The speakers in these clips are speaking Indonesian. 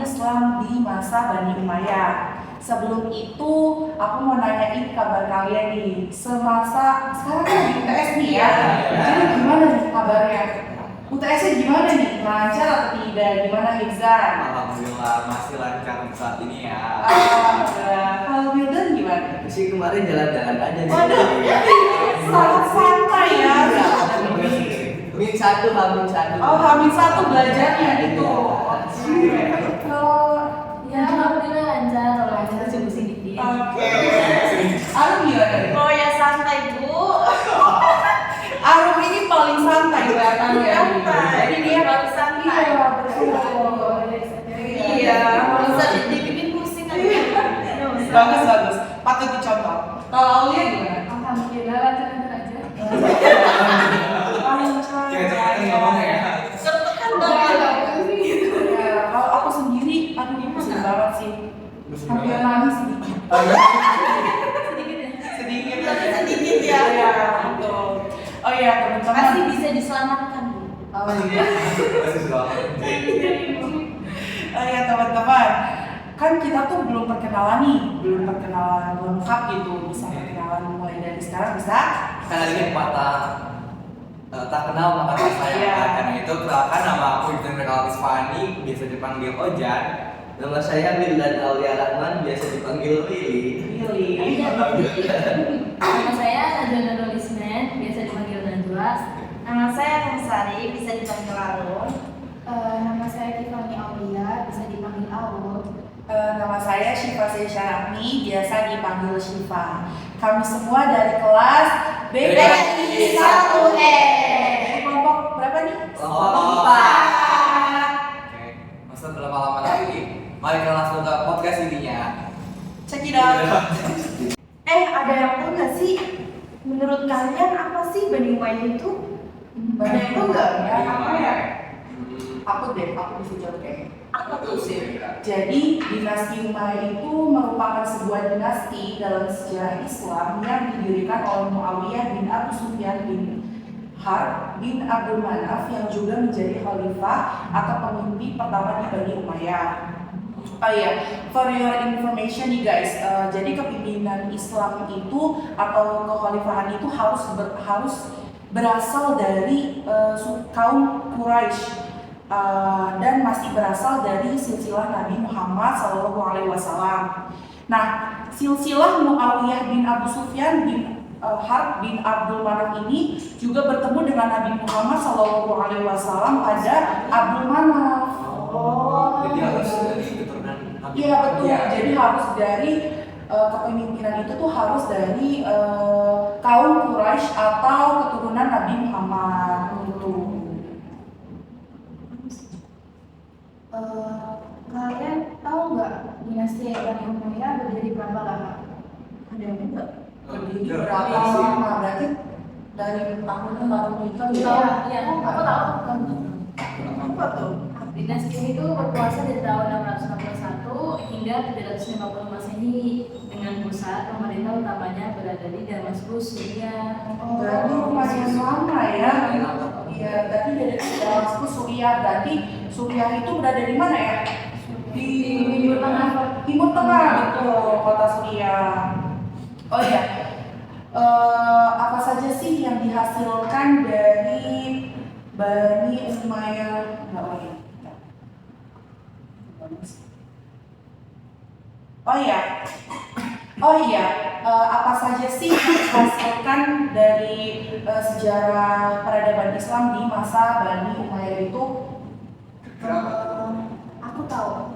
Islam di masa Bani Umayyah. Sebelum itu, aku mau nanyain kabar kalian nih. Sekarang kan di UTS nih ya. Jadi gimana nih kabarnya? UTS-nya gimana nih? Lancar atau tidak? Gimana Hifzan? Alhamdulillah masih lancar saat ini ya. Kalau Wildan gimana? Sih kemarin jalan-jalan aja nih. Waduh, sangat santai ya. Min satu. Oh, H-1 belajarnya itu. Kalau Ya, alhamdulillah lancar. Kalau lancar coba sedikit. Oke. Arum gimana? Oh ya santai Bu. Arum ini paling santai kelihatannya. Jadi dia paling santai. Iya, betul. Iya. Kalau bisa dibikin pusing kan. Bagus. Patut dicontoh. Kalau Aulia gimana? Alhamdulillah lancar aja. Jangan ngomong ya. Tertekan banget. Ya, kalau aku sendiri, aduh ini pusing banget sih. Hampir nangis sedikit. Sedikit ya. Sedikit. Tapi sedikit ya. Iya, betul. Oh iya, teman-teman. Masih bisa diselamatkan Bu. Oh iya. Masih selamat. Oh ya teman-teman, kan kita tuh belum perkenalan lengkap gitu. Bisa perkenalan mulai dari sekarang bisa? Karena ini patah tak kenal maka tak sayang. Iya. Karena itu kenalkan nama aku Ibnu Renal Isfani, biasa dipanggil Ojan. Nama saya Wildan Aulia Rahman, biasa dipanggil Lili. Pilih. Nama saya Najwa Nurul Ismet, biasa dipanggil Najwa. Nama saya Rumsari, bisa dipanggil Arum. Nama saya Tiffany Aulia, bisa dipanggil Aul. Nama saya Syifa Syarahmi, biasa dipanggil Syifa. Kami semua dari kelas BPI 1E. Kelompok berapa nih? Kelompok 4. Oke, masa berlama-lama lagi. Mari kita langsung ke podcast intinya. Check it out. Ada yang tahu nggak sih? Menurut kalian apa sih Bani Umayyah itu? Ada yang tahu nggak ya? Bani Apa ya? Umayyah. Aku bisa jawab kayaknya. Apa tuh sih? Jadi dinasti Umayyah itu merupakan sebuah dinasti dalam sejarah Islam yang didirikan oleh Muawiyah bin Abu Sufyan bin Harb bin Abdul Manaf yang juga menjadi khalifah atau pemimpin pertama di Bani Umayyah. Oh iya, for your information nih guys, jadi kepemimpinan Islam itu atau kekhalifahan itu harus berasal dari kaum Quraisy. Dan masih berasal dari silsilah Nabi Muhammad SAW. Nah, silsilah Muawiyah bin Abu Sufyan bin Harb bin Abdul Manaf ini juga bertemu dengan Nabi Muhammad SAW pada Abdul Manaf. Jadi harus dari keturunan Nabi. Iya betul. Ya. Jadi harus dari kepemimpinan itu tuh harus dari kaum Quraisy atau keturunan Nabi Muhammad gitu. Kalian tahu nggak dinasti Bani Umayyah berdiri berapa lama? Ada yang enggak? Berdiri Enggak, berapa enggak sih. lama? Berarti dari tahun ke tahun itu ya? Iya, aku tahu. Apa tuh? Dinasti ini tuh berkuasa dari tahun 661 hingga 750 Masehi dengan pusat pemerintah utamanya berada di Damaskus, Syria. Berarti lumayan lama ya? Iya, berarti dari Damaskus Suriah. Berarti Suriah itu berada di mana ya? Di Timur Tengah. Timur Tengah, betul, kota Suriah. Oh iya, apa saja sih yang dihasilkan dari Bani Umayyah? Oh iya, apa saja sih yang dihasilkan dari sejarah peradaban Islam di masa Bani Umayyah itu? Aku tahu.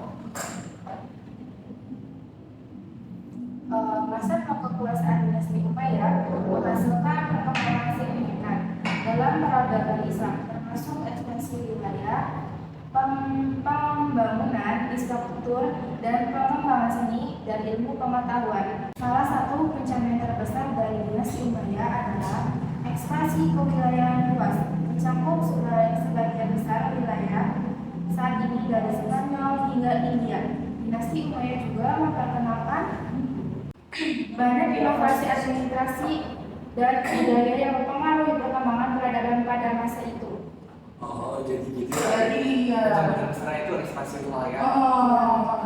Masa kekuasaan dinasti Umayyah menghasilkan perkembangan signifikan dalam peradaban Islam, termasuk ekspansi wilayah, pembangunan infrastruktur, dan pengembangan seni dan ilmu pengetahuan. Salah satu pencapaian terbesar dari dinasti Umayyah adalah ekspansi ke wilayah luas, mencakup sebagian besar wilayah saat ini dari Spanyol hingga India. Dinasti Umayyah juga memperkenalkan banyak inovasi administrasi dan budaya yang mempengaruhi perkembangan peradaban pada masa itu. Oh, jadi gitu. Jadi ya. Pencapaian besar itu berekspansi wilayah.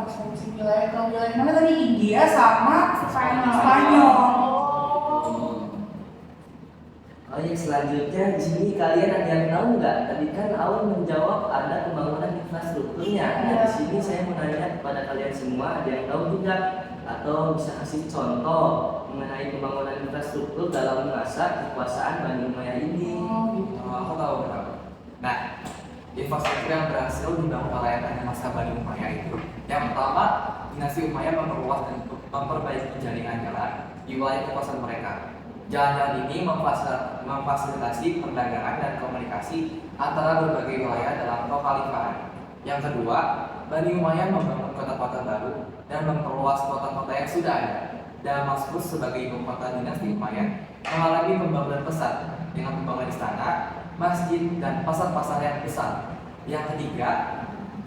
Ekspansi wilayah ke wilayah mana tadi? India sama Spanyol. Spanyol. Oh yang selanjutnya, Jimmy, kalian ada yang tahu nggak? Tadi kan Aun menjawab ada pembangunan infrastrukturnya. Nah, di sini saya mau nanya kepada kalian semua, ada yang tahu tidak? Atau bisa kasih contoh mengenai pembangunan infrastruktur dalam masa kekuasaan Bani Umayyah ini? Aku tahu. Nah, infrastruktur yang berhasil dibangun oleh masa Bani Umayyah itu, yang pertama, dinasti Umayyah memperluas dan memperbaiki jaringan jalan di wilayah kekuasaan mereka. Jalan-jalan ini memfasilitasi perdagangan dan komunikasi antara berbagai wilayah dalam kekhalifahan. Yang kedua, Bani Umayyah membangun kota-kota baru dan memperluas kota-kota yang sudah ada. Damaskus sebagai ibu kota dinasti Umayyah mengalami pembangunan pesat dengan pembangunan istana, masjid, dan pasar-pasar yang besar. Yang ketiga,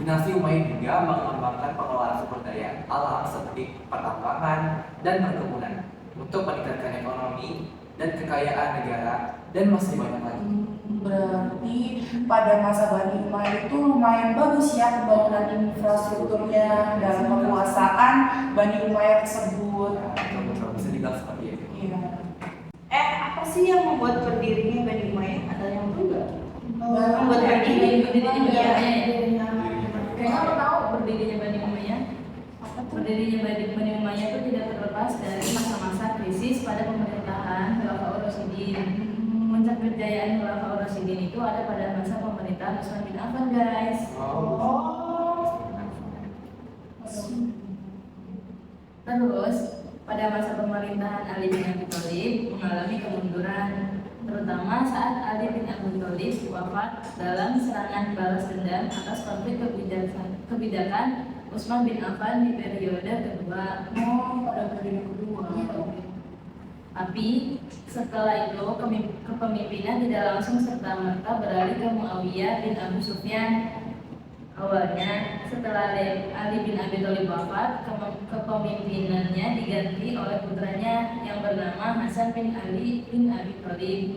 dinasti Umayyah juga mengembangkan pengelolaan sumber daya alam seperti pertambangan dan perkebunan untuk meningkatkan ekonomi dan kekayaan negara, dan masih banyak lagi. Berarti pada masa Bani Umayyah itu lumayan bagus ya pembangunan infrastrukturnya dalam kekuasaan Bani Umayyah tersebut. Betul-betul bisa dibilang seperti itu. Iya. Apa sih yang membuat berdirinya Bani Umayyah? Ada yang tahu nggak? Membuat berdirinya Bani Iya. Umayyah. Kayaknya aku tahu berdirinya Bani Umayyah. Berdirinya Bani Umayyah itu tidak terlepas dari masa-masa krisis pada pemerintahan Khulafaur Rasyidin. Puncak kejayaan Khulafaur Rasyidin itu ada pada masa pemerintahan Utsman bin Affan, guys. Terus pada masa pemerintahan Ali bin Abi Thalib mengalami kemunduran, terutama saat Ali bin Abi Thalib wafat dalam serangan balas dendam atas konflik kebijakan Utsman bin Affan di periode kedua. Pada periode kedua. Tapi setelah itu kepemimpinan tidak langsung serta-merta beralih ke Muawiyah bin Abu Sufyan. Awalnya setelah Ali bin Abi Thalib wafat, kepemimpinannya diganti oleh putranya yang bernama Hasan bin Ali bin Abi Thalib.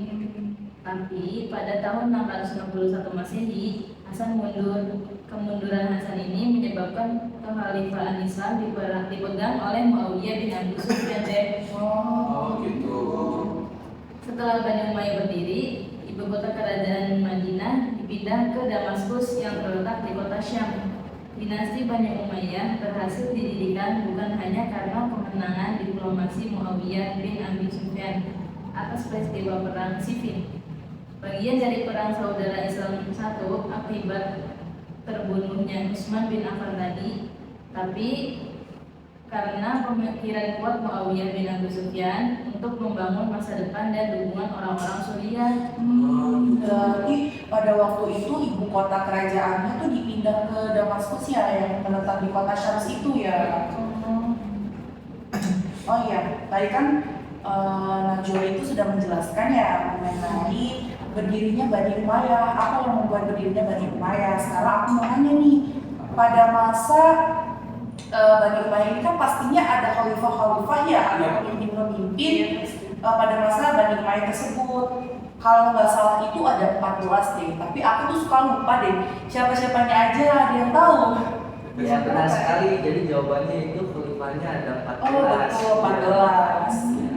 Tapi pada tahun 661 Masehi, Hasan mundur. Kemunduran Hasan ini menyebabkan kekhalifahan Islam dipegang oleh Muawiyah bin Abu Sufyan. Oh gitu. Setelah Bani Umayyah berdiri, ibu kota kerajaan Madinah dipindah ke Damaskus yang terletak di kota Syam. Dinasti Bani Umayyah berhasil didirikan bukan hanya karena kemenangan diplomasi Muawiyah bin Abi Sufyan atas peristiwa perang Siffin, bagian dari perang saudara Islam satu akibat terbunuhnya Utsman bin Affan tadi, tapi karena pemikiran kuat Muawiyah bin Abi Sufyan untuk membangun masa depan dan dukungan orang-orang Suriah. Berarti pada waktu itu ibu kota kerajaannya tuh dipindah ke Damaskus ya, yang terletak di kota Syams itu ya. Oh iya, tadi kan Najwa itu sudah menjelaskan ya mengenai berdirinya Bani Umayyah. Apa yang membuat berdirinya Bani Umayyah? Sekarang aku mau nanya nih, pada masa Bani Umayyah ini kan pastinya ada khalifah-khalifah ya, ada pemimpin-pemimpin pada masa Bani Umayyah tersebut. Kalau nggak salah itu ada 14 deh, tapi aku tuh suka lupa deh siapa-siapanya aja, ada yang tahu? Ya benar sekali, jadi jawabannya itu khalifahnya ada 14. Oh betul, 14. Ya.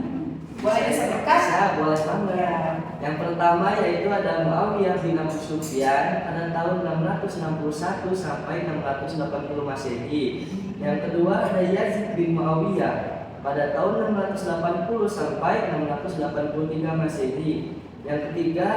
Boleh disebutkan? Ya, boleh banget. Ya. Yang pertama yaitu ada Muawiyah bin Abu Sufyan pada tahun 661 sampai 680 Masehi. Yang kedua ada Yazid bin Muawiyah pada tahun 680 sampai 683 Masehi. Yang ketiga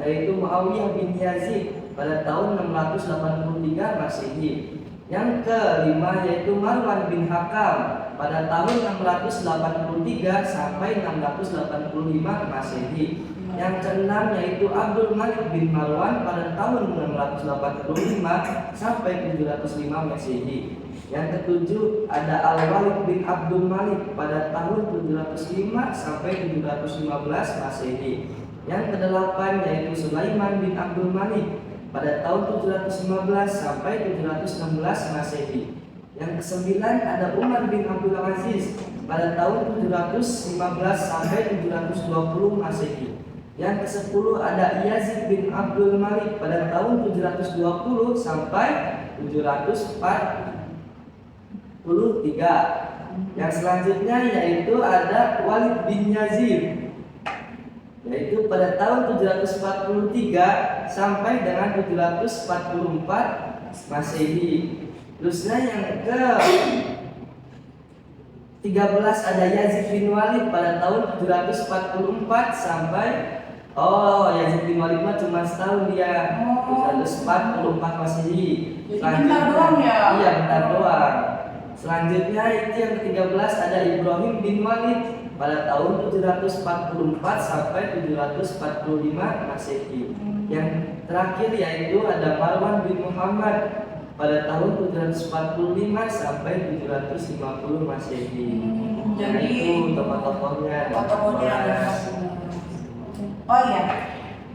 yaitu Muawiyah bin Yazid pada tahun 683 Masehi. Yang kelima yaitu Marwan bin Hakam pada tahun 683 sampai 685 Masehi. Yang keenam yaitu Abdul Malik bin Marwan pada tahun 685 sampai 705 Masehi. Yang ketujuh ada Al-Walid bin Abdul Malik pada tahun 705 sampai 715 Masehi. Yang kedelapan yaitu Sulaiman bin Abdul Malik pada tahun 715 sampai 716 Masehi. Yang kesembilan ada Umar bin Abdul Aziz pada tahun 715 sampai 720 Masehi. Yang ke-10 ada Yazid bin Abdul Malik pada tahun 720 sampai 743. Yang selanjutnya yaitu ada Walid bin Yazid, yaitu pada tahun 743 sampai dengan 744 Masehi. Terusnya yang ke 13 ada Yazid bin Walid pada tahun 744 sampai Yazid bin Walid mah cuma setahun dia, 744 Masehi. Jadi bentar doang ya? Iya, bentar doang. Selanjutnya itu yang ke-13 ada Ibrahim bin Walid pada tahun 744 sampai 745 Masehi. Yang terakhir yaitu ada Marwan bin Muhammad pada tahun 745 sampai 750 Masehi. Jadi itu tokoh-tokohnya. Oh iya,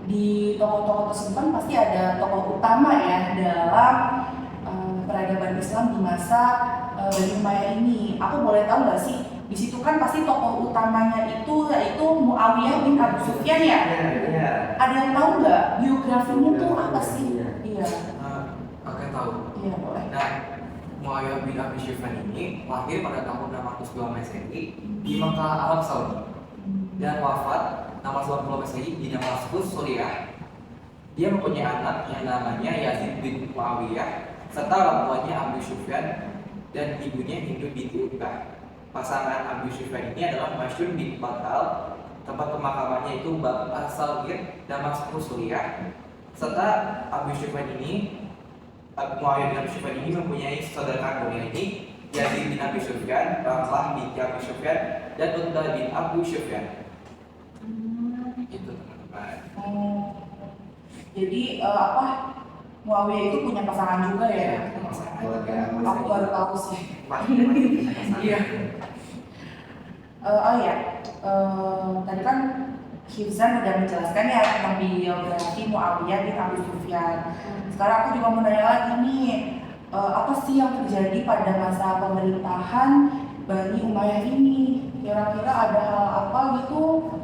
di tokoh-tokoh tersebut kan pasti ada tokoh utama ya dalam peradaban Islam di masa Bani Umayyah ini. Aku boleh tahu nggak sih, di situ kan pasti tokoh utamanya itu yaitu Muawiyah bin Abu Sufyan ya? Iya. Ada yang tahu nggak biografinya tuh apa sih? Iya. Oke, tahu. Iya boleh. Nah, Muawiyah bin Abi Sufyan ini lahir pada tahun 602 Masehi di Mekah, Arab Saudi, dan wafat 690 Masehi di Damaskus, Suriah. Dia mempunyai anak yang namanya Yazid bin Muawiyah serta orang tuanya Abu Sufyan dan ibunya Hindu binti Utbah. Pasangan Abu Sufyan ini adalah Masyun bin Bakal, tempat pemakamannya itu Bab As-Saghir, Damaskus, Suriah. Serta Abu Sufyan ini, Muawiyah bin Abi Sufyan ini mempunyai saudara kandungnya ini Yazid bin Abi Sufyan, Ramlah bin Abi Sufyan, dan Utbah bin Abu Sufyan. Itu teman-teman. Jadi Muawiyah itu punya pasangan juga ya? Aku baru tahu sih. Iya. Tadi kan Hifzan udah menjelaskan ya tentang biografi Muawiyah bin Abu Sufyan. Sekarang aku juga mau nanya lagi nih, apa sih yang terjadi pada masa pemerintahan Bani Umayyah ini? Kira-kira ada hal apa gitu?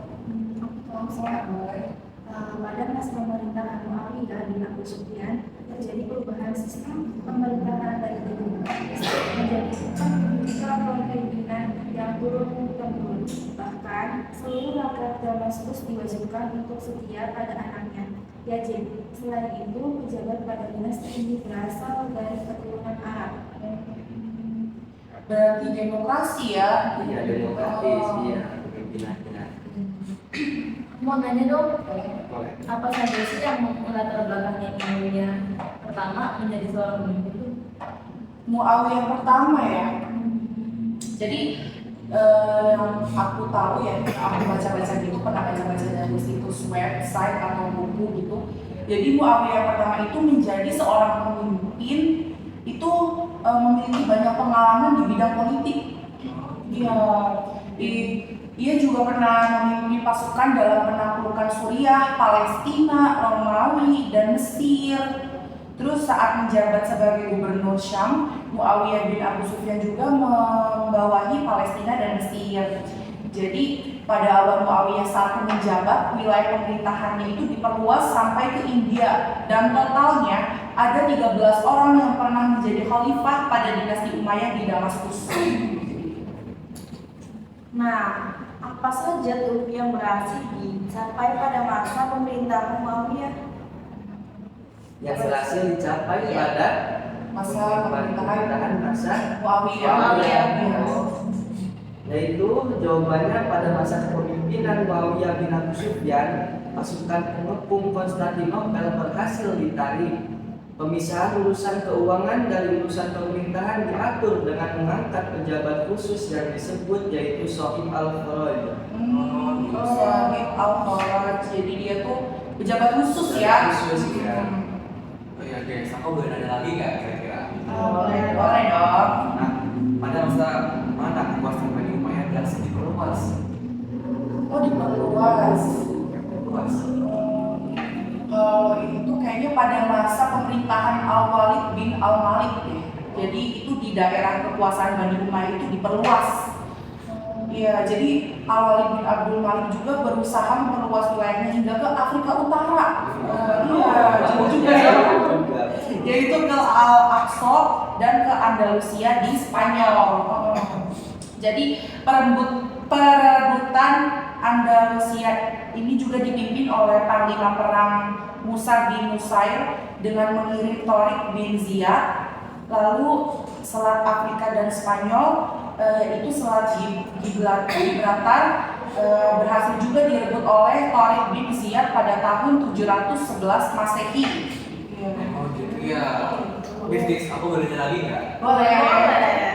Pada masa pemerintahan Muawiyah bin Abu Sufyan terjadi perubahan sistem pemerintahan dari demokratis menjadi sistem kepemimpinan yang turun-temurun. Bahkan seluruh rakyat Damaskus diwajibkan untuk setia pada anaknya Yazid. Selain itu, pejabat pada dinasti ini berasal dari keturunan Arab. Berarti demokrasi ya? Iya, demokratis, iya, kepemimpinannya. Mau nanya dong, Boleh. apa saja sih yang melatar belakangnya Muawiyah pertama menjadi seorang pemimpin itu? Muawiyah pertama ya. Jadi yang aku tahu ya, aku baca-baca gitu, pernah baca-baca dari situs website atau buku gitu. Jadi Muawiyah pertama itu menjadi seorang pemimpin itu memiliki banyak pengalaman di bidang politik. Dia juga pernah memimpin pasukan dalam penaklukan Suriah, Palestina, Romawi, dan Mesir. Terus saat menjabat sebagai gubernur Syam, Muawiyah bin Abu Sufyan juga membawahi Palestina dan Mesir. Jadi pada awal Muawiyah saat menjabat, wilayah pemerintahannya itu diperluas sampai ke India, dan totalnya ada 13 orang yang pernah menjadi khalifah pada dinasti Umayyah di Damaskus. Nah, apa saja tuh yang berhasil dicapai pada masa pemerintahan Muawiyah? Yang berhasil dicapai pada Masa pemerintahan masa Muawiyah. Yaitu jawabannya pada masa kepemimpinan Muawiyah bin Abu Sufyan, pasukan pengepung Konstantinopel berhasil ditarik. Pemisahan urusan keuangan dari urusan pemerintahan diatur dengan mengangkat pejabat khusus yang disebut yaitu Sohib al-Faraj. Sohib al-Faraj. Jadi dia tuh pejabat khusus ya. Khusus ya. Oh iya guys, aku boleh nanya lagi nggak kira-kira? Boleh dong. Nah, pada masa mana kekuasaan Bani Umayyah berhasil diperluas? Oh, diperluas. Diperluas. Kalau itu kayaknya pada masa pemerintahan Al-Walid bin Al-Malik deh. Jadi itu di daerah kekuasaan Bani Umayyah itu diperluas. Iya, jadi Al-Walid bin Abdul Malik juga berusaha memperluas wilayahnya hingga ke Afrika Utara. Iya, jauh juga ya. Ya yaitu ke Al-Aqsa dan ke Andalusia di Spanyol. Jadi perebutan Andalusia ini juga dipimpin oleh Panglima Perang Musa bin Nusair dengan mengirim Torik bin Ziyad. Lalu Selat Afrika dan Spanyol, yaitu Selat Gibraltar, berhasil juga direbut oleh Torik bin Ziyad pada tahun 711 Masehi. Oh gitu ya. Bisnis, aku boleh nanya lagi nggak? Boleh.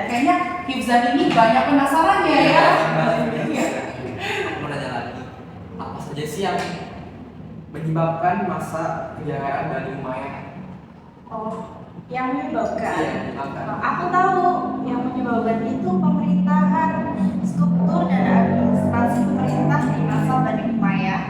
Kayaknya Hifzan ini banyak penasarannya ya. Aku mau nanya lagi. Apa saja sih yang menyebabkan masa kejayaan Bani Umayyah? Oh, yang menyebabkan. Iya, menyebabkan. Aku tahu yang menyebabkan itu pemerintahan, struktur dan administrasi pemerintah di masa Bani Umayyah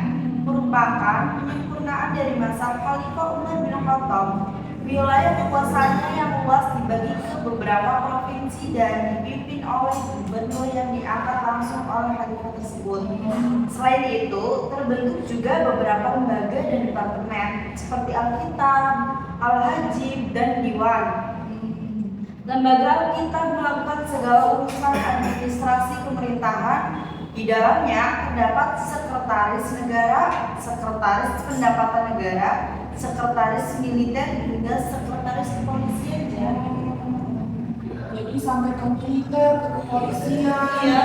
merupakan penyempurnaan dari masa Khalifah Umar bin Khattab. Wilayah kekuasaannya yang luas dibagi ke beberapa provinsi dan dipimpin oleh gubernur yang diangkat langsung oleh khalifah tersebut. Selain itu, terbentuk juga beberapa lembaga dan departemen seperti Alkitab, Al-Hajib, dan Diwan. Lembaga Alkitab melakukan segala urusan administrasi pemerintahan. Di dalamnya terdapat sekretaris negara, sekretaris pendapatan negara, sekretaris militer, hingga sekretaris kepolisian. Jadi sampai ke militer, ke kepolisian. Iya.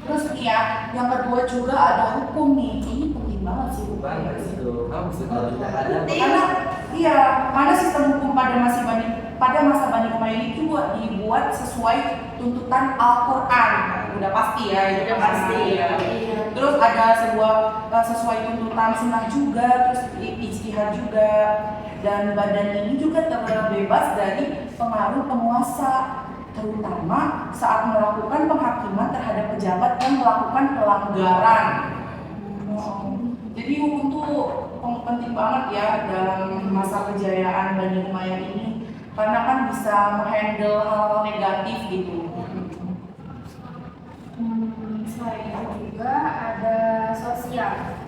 Terus ya, yang kedua juga ada hukum nih. Ini penting banget sih hukum. Banget itu. Kamu bisa Kalau tidak ada Karena sistem hukum pada masa Bani Umayyah itu dibuat sesuai tuntutan Al-Qur'an. Udah pasti ya, itu Udah pasti. ya. Terus ada sesuai tuntutan sunnah juga, terus ijtihad juga. Dan badan ini juga terbebas dari pengaruh penguasa, terutama saat melakukan penghakiman terhadap pejabat yang melakukan pelanggaran. Jadi hukum tuh penting banget ya dalam masa kejayaan Bani Umayyah ini, karena kan bisa menghandle hal-hal negatif gitu. Selain itu juga ada sosial.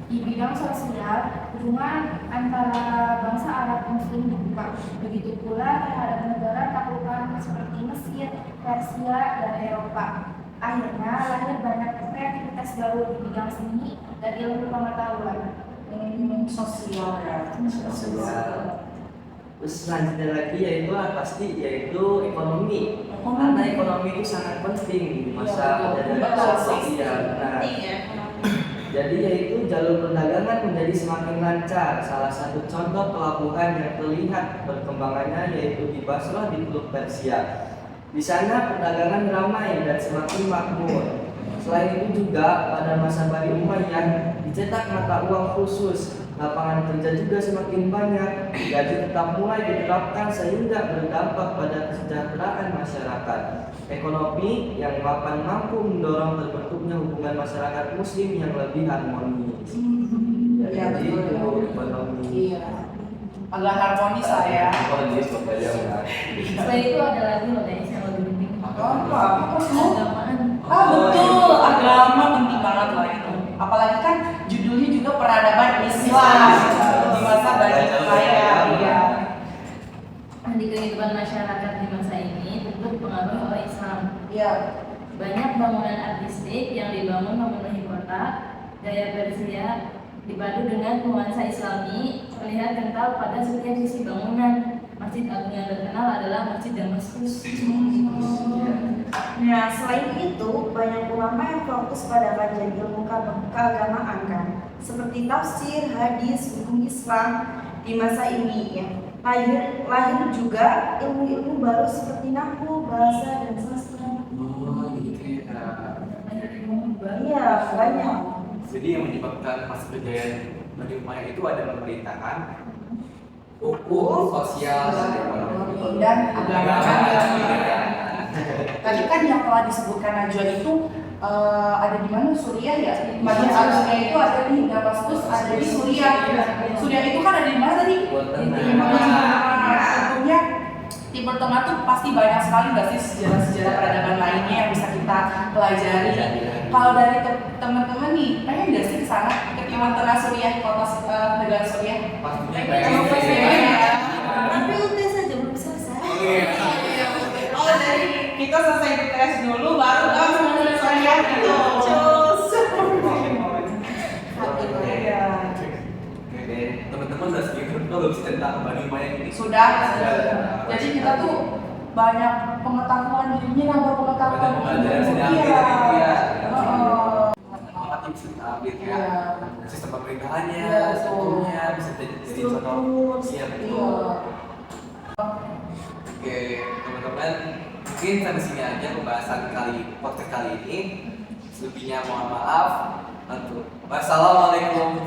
Di bidang sosial, hubungan antara bangsa Arab Muslim dibuka. Begitu pula terhadap negara taklukan seperti Mesir, Persia, dan Eropa. Akhirnya lahir banyak kreativitas baru di bidang seni dan ilmu pengetahuan. Sosial ya. Terus selanjutnya lagi yaitu ekonomi. Karena ekonomi itu sangat penting di masa kejayaan sosial. Nah, jadi yaitu jalur perdagangan menjadi semakin lancar. Salah satu contoh pelabuhan yang terlihat perkembangannya yaitu di Basrah di Teluk Persia. Di sana perdagangan ramai dan semakin makmur. Selain itu juga pada masa Bani Umayyah dicetak mata uang khusus. Lapangan kerja juga semakin banyak, gaji tetap mulai diterapkan sehingga berdampak pada kesejahteraan masyarakat. Ekonomi yang mapan mampu mendorong terbentuknya hubungan masyarakat Muslim yang lebih harmonis. Iya, Jadi betul. itu ekonomi. Iya. Agak harmonis lah ya. Harmonis pokoknya. Selain itu ada lagi loh guys yang lebih penting. Apa tuh? Keagamaan. Betul, agama penting banget lah itu. Apalagi kan judulnya juga peradaban Islam di masa Bani Umayyah. Iya. Di kehidupan masyarakat di masa ini tentu dipengaruhi oleh Islam. Iya. Banyak bangunan artistik yang dibangun memenuhi kota, gaya Persia dipadu dengan nuansa Islami terlihat kental pada setiap sisi bangunan. Masjid Agung yang terkenal adalah Masjid Damaskus. Nah, selain itu, banyak ulama yang fokus pada kajian ilmu keagamaan kan, seperti tafsir, hadis, hukum Islam di masa ini ya. Lahir juga ilmu-ilmu baru seperti nahwu, bahasa, dan sastra. Oh gitu ya. Iya, banyak. Jadi yang menyebabkan masa kejayaan Bani Umayyah itu ada pemerintahan, hukum, sosial, dan ekonomi. Dan agama. Tadi kan yang telah disebutkan Najwa itu ada di mana? Suriah ya? Masjid Agungnya itu ada di Damaskus, ada di Suriah. Suriah itu kan ada di mana tadi? Tentunya Timur Tengah tuh pasti banyak sekali nggak sih sejarah-sejarah peradaban lainnya yang bisa kita pelajari. Kalau dari teman-teman nih, pengen nggak sih ke sana ke Timur Tengah Suriah, negara Suriah? Tapi UTS aja belum selesai. Oh, dari kita selesai tes dulu baru kan selesai gitu. Iya. Oke, teman-teman udah sedikit belum sih tentang Bandung Maya ini? Sudah. Jadi kita tuh banyak pengetahuan dirinya, nambah pengetahuan. Banyak pelajaran yang diambil Iya. gitu ya. Heeh. Apa bisa kita ambil ya? Iya. Sistem pemerintahannya, Iya, betul. strukturnya bisa jadi contoh. Iya betul. Iya. Oke, teman-teman, mungkin sampai sini aja pembahasan podcast kali ini. Selebihnya mohon maaf. Wassalamualaikum.